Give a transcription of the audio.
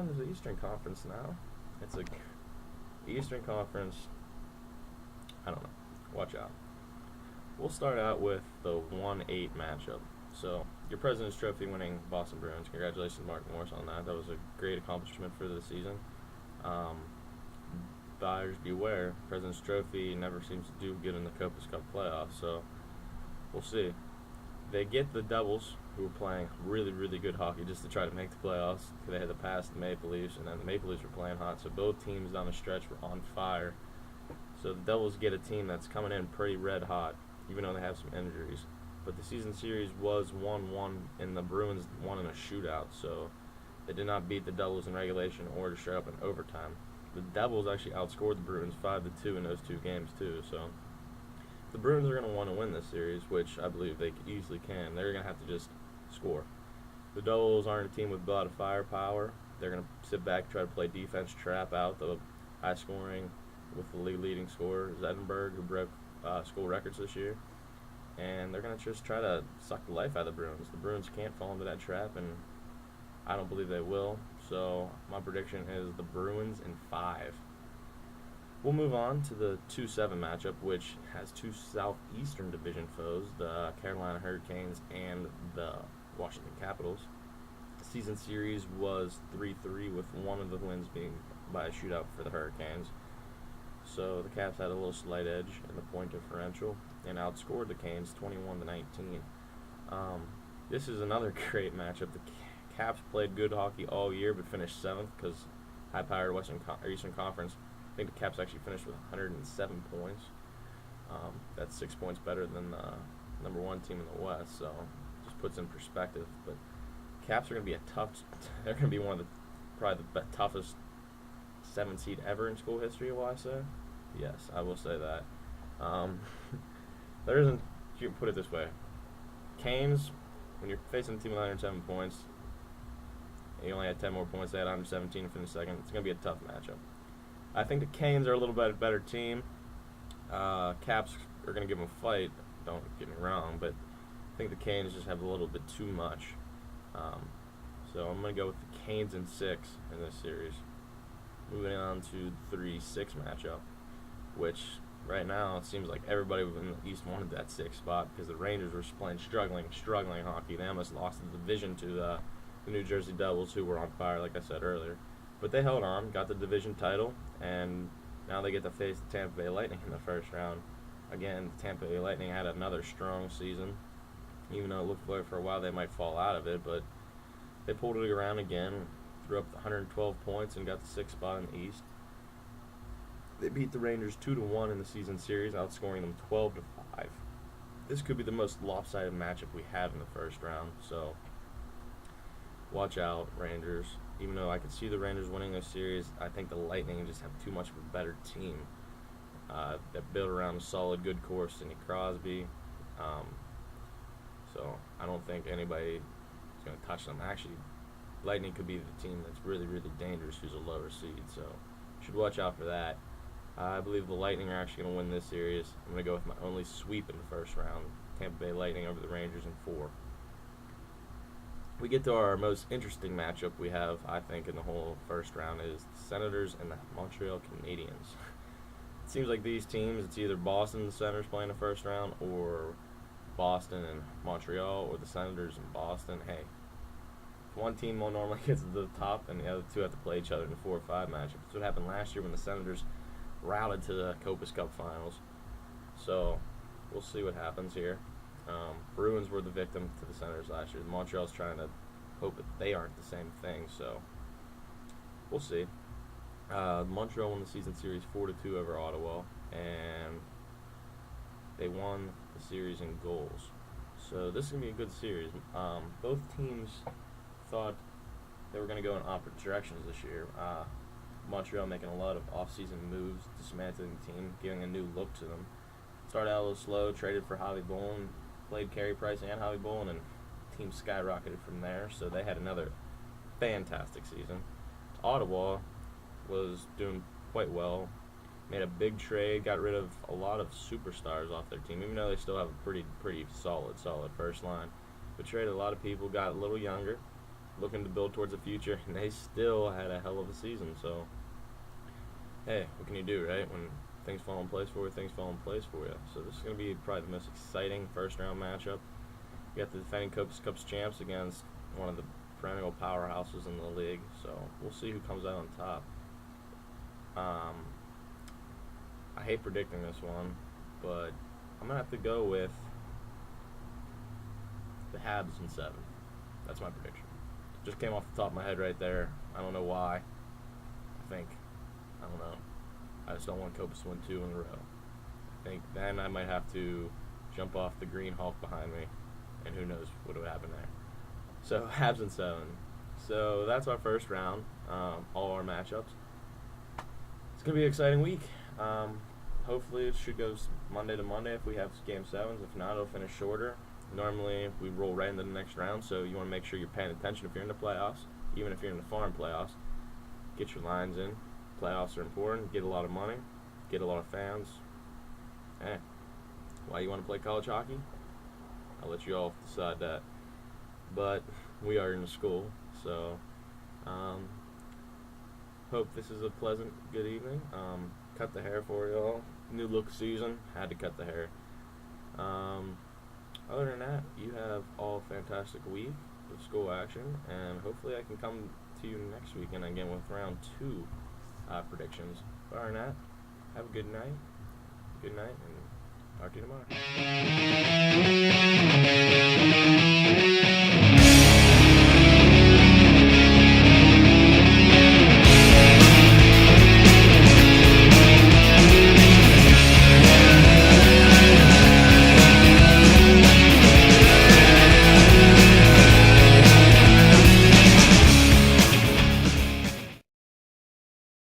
on to the Eastern Conference now. It's a Eastern Conference. I don't know. Watch out. We'll start out with the 1-8 matchup. So, your President's Trophy winning Boston Bruins. Congratulations, Mark Morris, on that. That was a great accomplishment for the season. Buyers beware. President's Trophy never seems to do good in the Copas Cup playoffs, so we'll see. They get the Devils, who were playing really, really good hockey just to try to make the playoffs. They had to pass the Maple Leafs, and then the Maple Leafs were playing hot, so both teams down the stretch were on fire. So the Devils get a team that's coming in pretty red hot, even though they have some injuries. But the season series was 1-1, and the Bruins won in a shootout, so they did not beat the Devils in regulation or to straight up in overtime. The Devils actually outscored the Bruins 5-2 in those two games too, so the Bruins are going to want to win this series, which I believe they easily can. They're going to have to just score. The Devils aren't a team with a lot of firepower. They're going to sit back, try to play defense, trap out the high scoring with the league leading scorer, Zetterberg, who broke school records this year. And they're going to just try to suck the life out of the Bruins. The Bruins can't fall into that trap, and I don't believe they will. So my prediction is the Bruins in 5. We'll move on to the 2-7 matchup, which has two Southeastern Division foes, the Carolina Hurricanes and the Washington Capitals. The season series was 3-3, with one of the wins being by a shootout for the Hurricanes. So the Caps had a little slight edge in the point differential and outscored the Canes 21-19. This is another great matchup. The Caps played good hockey all year, but finished 7th because high-powered Eastern Conference. I think the Caps actually finished with 107 points. That's 6 points better than the number 1 team in the West, so just puts in perspective. But Caps are going to be they're going to be one of probably the toughest 7 seed ever in school history, will I say? Yes, I will say that. There isn't, you can put it this way. Canes, when you're facing a team with 107 points, and you only had 10 more points, they had 117 to finish second, it's going to be a tough matchup. I think the Canes are a little bit better team. Caps are going to give them a fight, don't get me wrong, but I think the Canes just have a little bit too much. So I'm going to go with the Canes in 6 in this series. Moving on to the 3-6 matchup, which right now it seems like everybody in the East wanted that 6th spot because the Rangers were playing struggling hockey. They almost lost the division to the New Jersey Devils, who were on fire, like I said earlier. But they held on, got the division title, and now they get to face the Tampa Bay Lightning in the first round. Again, the Tampa Bay Lightning had another strong season, even though it looked like for a while they might fall out of it, but they pulled it around again, threw up 112 points, and got the 6th spot in the East. They beat the Rangers 2-1 in the season series, outscoring them 12-5. This could be the most lopsided matchup we have in the first round, so watch out, Rangers. Even though I could see the Rangers winning this series, I think the Lightning just have too much of a better team. That built around a solid, good core, Sidney Crosby. So I don't think anybody is going to touch them. Actually, Lightning could be the team that's really, really dangerous who's a lower seed, so should watch out for that. I believe the Lightning are actually going to win this series. I'm going to go with my only sweep in the first round, Tampa Bay Lightning over the Rangers in 4. We get to our most interesting matchup we have, I think, in the whole first round is the Senators and the Montreal Canadiens. It seems like these teams, it's either Boston and the Senators playing the first round, or Boston and Montreal, or the Senators and Boston. Hey, if one team will normally gets to the top, and the other two have to play each other in a 4 or 5 matchup. That's what happened last year when the Senators routed to the Copas Cup Finals. So we'll see what happens here. Bruins were the victim to the Senators last year. Montreal's trying to hope that they aren't the same thing, so we'll see. Montreal won the season series 4-2 over Ottawa, and they won the series in goals. So this is going to be a good series. Both teams thought they were going to go in opposite directions this year. Montreal making a lot of off-season moves, dismantling the team, giving a new look to them. Started out a little slow, traded for Javi Bolin, played Carey Price and Javi Bolin, and the team skyrocketed from there. So they had another fantastic season. Ottawa was doing quite well, made a big trade, got rid of a lot of superstars off their team, even though they still have a pretty solid first line. But traded a lot of people, got a little younger, looking to build towards the future, and they still had a hell of a season. So, hey, what can you do, right? When things fall in place for you, things fall in place for you. So this is going to be probably the most exciting first-round matchup. You got the defending Copa Cups champs against one of the perennial powerhouses in the league. So we'll see who comes out on top. I hate predicting this one, but I'm going to have to go with the Habs in 7. That's my prediction. Just came off the top of my head right there. I don't know why. I don't know. I just don't want Copus to win 2 in a row. I think then I might have to jump off the Green Hulk behind me, and who knows what would happen there. So, Habs in 7. So, that's our first round, all our matchups. It's going to be an exciting week. Hopefully, it should go Monday to Monday if we have Game 7s. If not, it'll finish shorter. Normally, we roll right into the next round, so you want to make sure you're paying attention if you're in the playoffs, even if you're in the foreign playoffs. Get your lines in. Playoffs are important. Get a lot of money. Get a lot of fans. Hey, why you want to play college hockey? I'll let you all decide that. But we are in school, so hope this is a pleasant, good evening. Cut the hair for y'all. New look season. Had to cut the hair. Other than that, you have all a fantastic week of school action, and hopefully I can come to you next weekend again with round 2 predictions. But other than that, have a good night. Good night, and talk to you tomorrow.